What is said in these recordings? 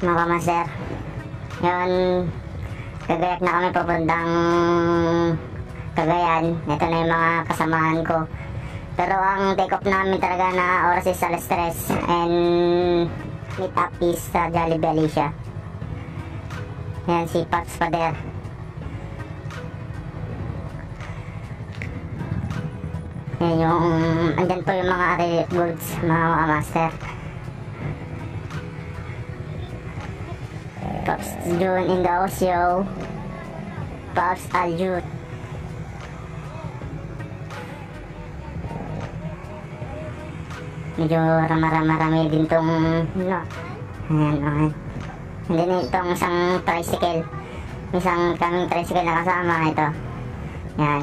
mga kamaster. Ngayon, gagayak na kami papuntang Cagayan. Ito na yung mga kasamahan ko. Pero ang take off namin talaga na oras is alas 3 and meet up is sa Jollibee Alicia. Yan si Paps Pader. Yan yung, andyan po yung mga goods, mga master. Paps June in the Osio. Paps Aljut. Medyo rama-rami din tong no. Ayan, okay. And then itong isang tricycle. Isang kaming tricycle na kasama ito. Yan.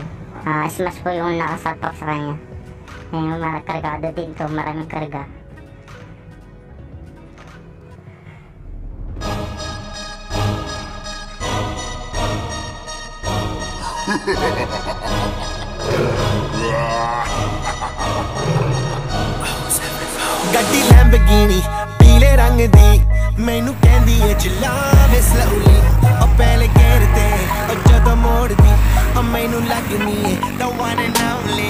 Smash po yung nakasalpak sa kanya. Ayan, kargado din to. Maraming karga. ਗੱਡੀ ਲੈਂਬਰਗਿਨੀ ਪੀਲੇ ਰੰਗ ਦੀ ਮੈਨੂੰ ਕਹਿੰਦੀ ਏ ਚਲਾਵੇ ਸਲੋਲੀ ਉਹ ਪਹਿਲੇ ਗੇਰ ਤੇ ਉਹ ਜਦੋਂ ਮੋੜਦੀ ਉਹ ਮੈਨੂੰ ਲੱਗਦੀ ਏ the one and only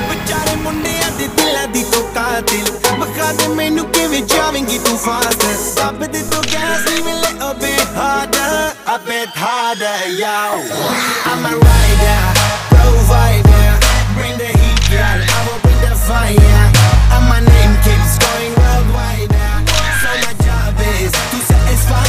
ਵਿਚਾਰੇ ਮੁੰਡਿਆਂ ਦੇ ਦਿਲਾਂ ਦੀ ਤੂੰ ਕਾਤਿਲ ਬਖਾ ਦੇ ਮੈਨੂੰ ਕਿਵੇਂ ਜਾਵੇਂਗੀ ਤੂੰ ਫਾਸਟ ਰੱਬ ਦੇ ਤੂੰ gas even little bit harder yo I'm a rider provider bring the heat girl I will bring the fire and my name keeps going worldwide so my job is to satisfy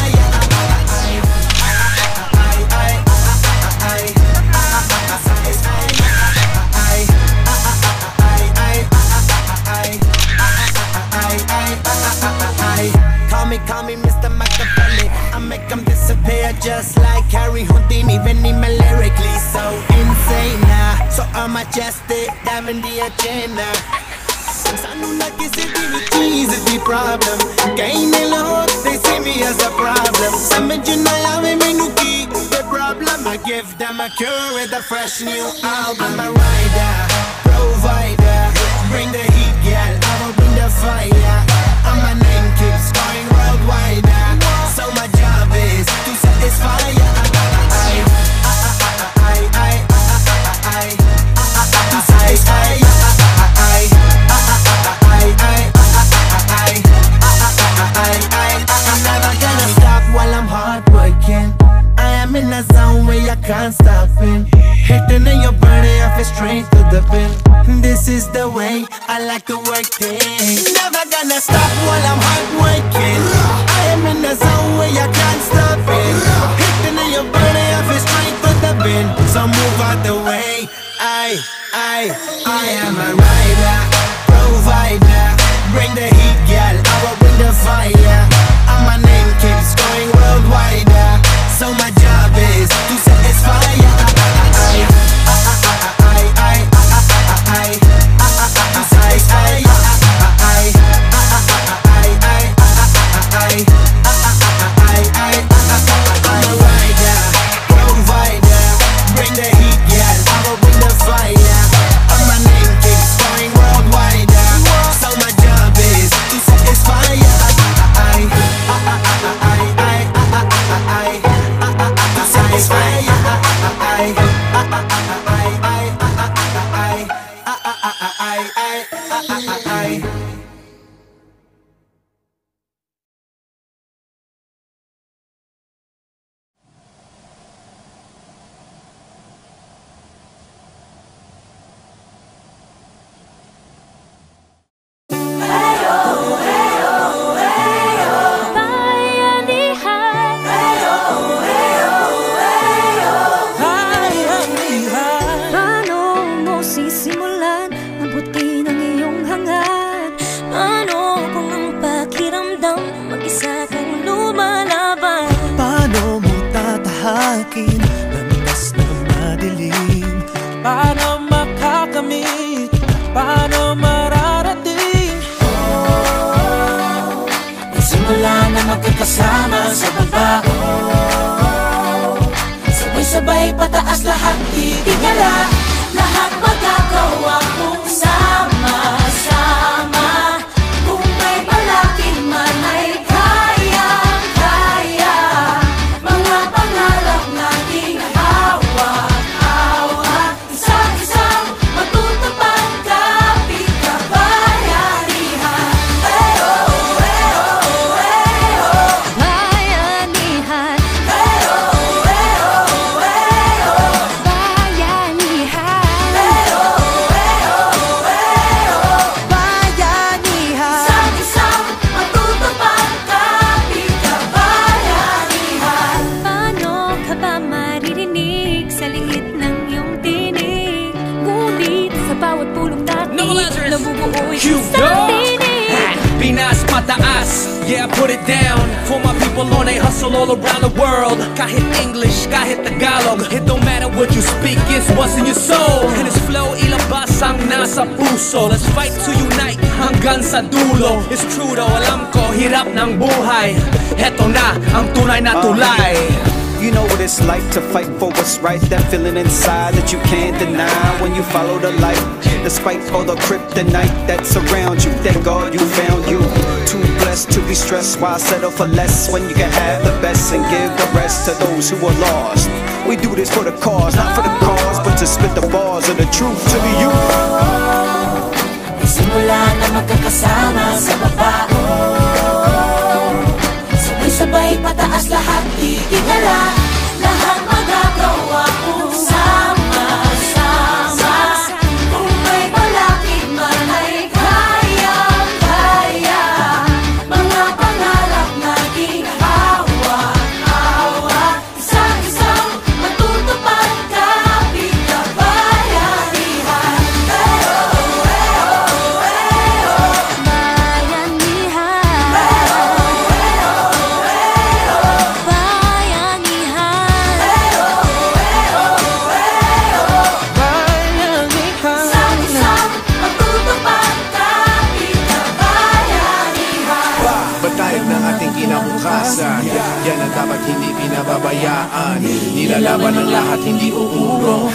Call me Mr. Machiavelli I make them disappear just like Harry Houdini Even me lyrically so insane so I'm majestic diving the agenda Sanu na kisi di cheese is the problem Kahin nila hot they see me as a problem Samajh na aave mainu ki the problem I give them a cure with a fresh new album I'm a rider, provider Bring the heat girl, I will bring the fire And my name keeps going worldwide So my job is to satisfy To satisfy I'm never gonna stop while I'm hard working I am in a zone where I can't stop it Hitting in your body, I feel straight to the pin This is the way I like to work things Never gonna stop while I'm hard working I am in a zone where I can't stop it Hitting in your body, I feel straight to the pin So move out the way I am a rider, provider Bring the heat, girl, I will bring the fire And my name keeps going worldwide So my job is to satisfy I'm a rider, provider Bring the heat, girl, I will bring the fire And my name keeps going worldwide So my job is to satisfy Paano makakamit? Paano mararating? Nagsimula na magkakasama sa baba Sabay-sabay pataas lahat itigala Lahat magagawa kung sama-sama Kung may palaki man ay kaya nabubuo'y You sa know. tinig. Pinas mataas, yeah, put it down. For my people on a hustle all around the world. Kahit English, kahit Tagalog, it don't matter what you speak, it's what's in your soul. And his flow ilabas ang nasa puso. Let's fight to unite hanggang sa dulo. It's true though, alam ko, hirap ng buhay. Heto na ang tunay na tulay. You know what it's like to fight for what's right. That feeling inside that you can't deny when you follow the light. Despite all the kryptonite that surrounds you, thank God you found you. Too blessed to be stressed, why settle for less when you can have the best and give the rest to those who are lost. We do this for the cause, not for the cause, but to spit the bars of the truth to the youth. Simula na magkakasama sa baba. Sabay-sabay pataas lahat, itigala. Lahat magagawa kung sama-sama. Kung may balakid man ay kaya-kaya. Mga pangarap nating hawa-hawa. Isang-isang matutupad kapit na bayanihan. Batayag ng ating kinabukasan, yan ang dapat hindi pinababayaan. Nilalaban ng lahat, hindi uurong.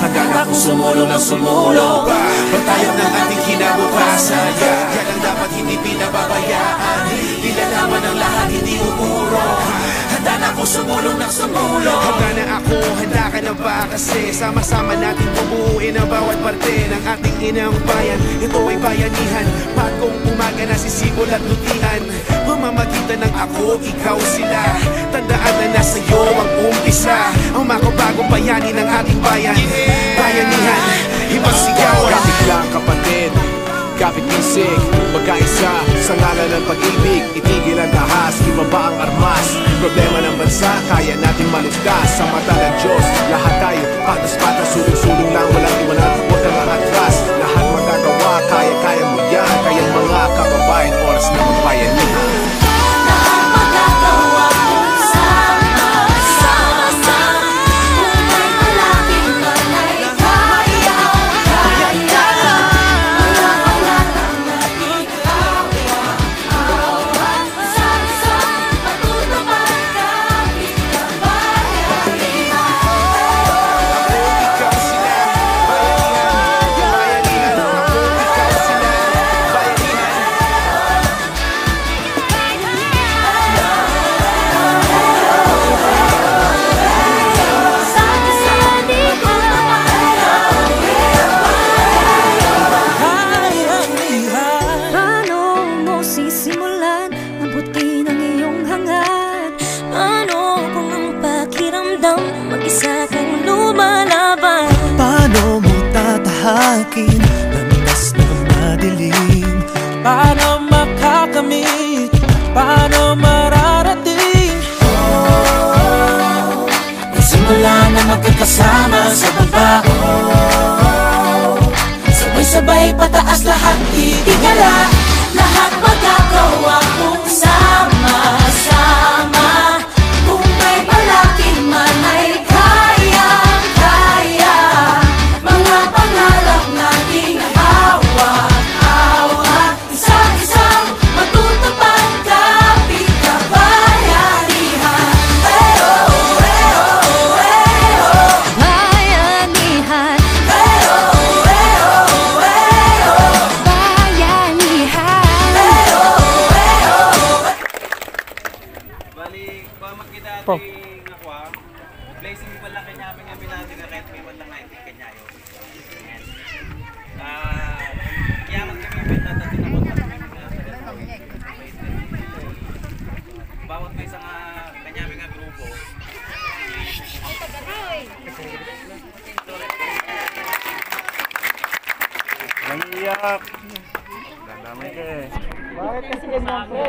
Handa na kung sumulong na sumulong. Batayag ng ating kinabukasan, yan ang dapat hindi pinababayaan. Nilalaban ng lahat, hindi uurong. Handa na kung sumulong na sumulong. Handa na ako, handa ka na ba? Kasi sama-sama natin bubuuin ang bawat parte ng ating inang bayan. Ito ay bayanihan, bagong umaga na sisibol at lutihan. Pamamagitan ng ako, ikaw, sila. Tandaan na nasa iyo ang umpisa. Ang makabagong bayani ng ating bayan. Bayanihan, ibang sigawan. Kapit lang kapatid, kapit bisig, magkaisa sa ngalan ng pag-ibig. Itigil ang tahas, ibaba ang armas. Problema ng bansa, kaya natin maligtas. Sa mata ng Diyos, lahat tayo patas-patas, sulong-sulong lang, walang iwanan, huwag kang atras. Lahat magagawa, kaya-kaya mo yan. Kaya mga kababayan, oras na magbayanihan. Mag-isa kang lumalaban. Paano mo tatahakin landas ng madilim? Paano makakamit? Paano mararating? Simula na magkakasama sa baba. Sabay-sabay pataas lahat, itigala. Lahat magagawa kung sama-sama. Kung may balakid man ay kaya-kaya. Mga pangarap nating hawa-hawa. Isang-isang matutupad kapit na bayanihan. Bayanihan. Balik, pamat kita ating aqua. Blessing pala kanya aming namin natin na kahit may walang naintin kanya yun. Kaya kami ibig natin na kontak kami bawat may isang kanya aming grupo. Nangiyak. Dadamay ka eh. Bakit kasi ganyan po?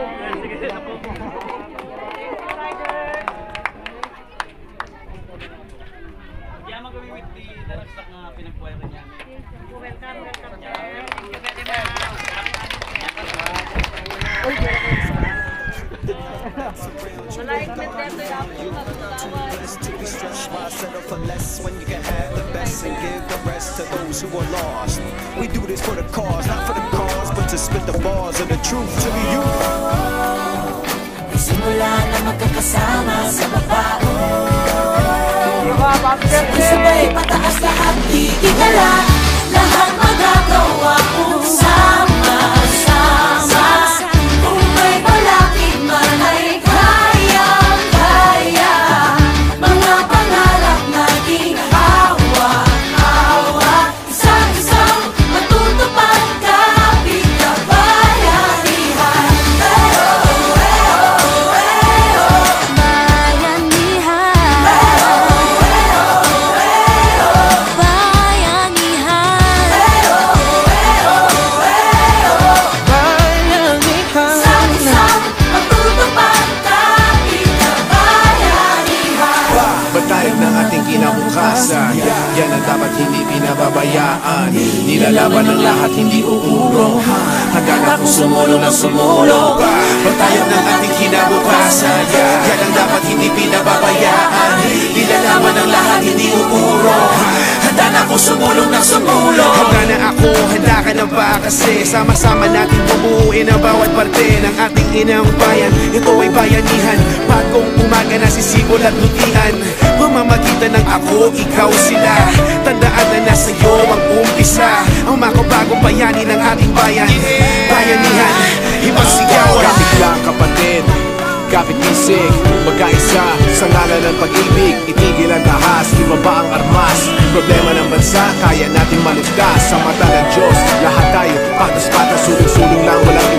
Kaya mag-uwi with the bagsak na pinagbuhay ka niya. To be stressed, why settle for less when you can have the best and give the rest to those who are lost? We do this for the cause, not for the cause, but to spit the bars of the truth to the youth. Simula na magkakasama sa babao, sabay pataas lahat, di tigala, lahat magagawa kung sama-sama. Kung may balakid man ay kayang-kaya, mga pangarap nating hawak-hawak, isang-isang matutupad kapit kabayanihan. Batayag ng ating kinabukasan, yan ang dapat hindi pinababayaan. Nilalaban ng lahat, hindi uurong, hanggang ako sumulong ng sumulong. Batayag ng ating kinabukasan, yan ang dapat hindi pinababayaan. Nilalaban ng lahat, hindi uurong, handa na ako sumulong ng sumulong. Handa na ako, handa ka na ba? Kasi sama-sama natin bumuuin ang bawat parte ng ating inang bayan. Ito ay bayanihan, bagong umaga na sisibol at lutian. Pamamagitan ng ako, ikaw, sila. Tandaan na nasa iyo ang umpisa, ang makabagong bayani ng ating bayan. Bayanihan, ibang sigawan. Kapit lang kapatid, kapit isig, magkaisa sa ngalan ng pag-ibig. Itigil ang tahas, ibaba ang armas. Problema ng bansa, kaya nating maligtas. Sa mata ng Diyos, lahat tayo patas-patas, sulong-sulong lang, walang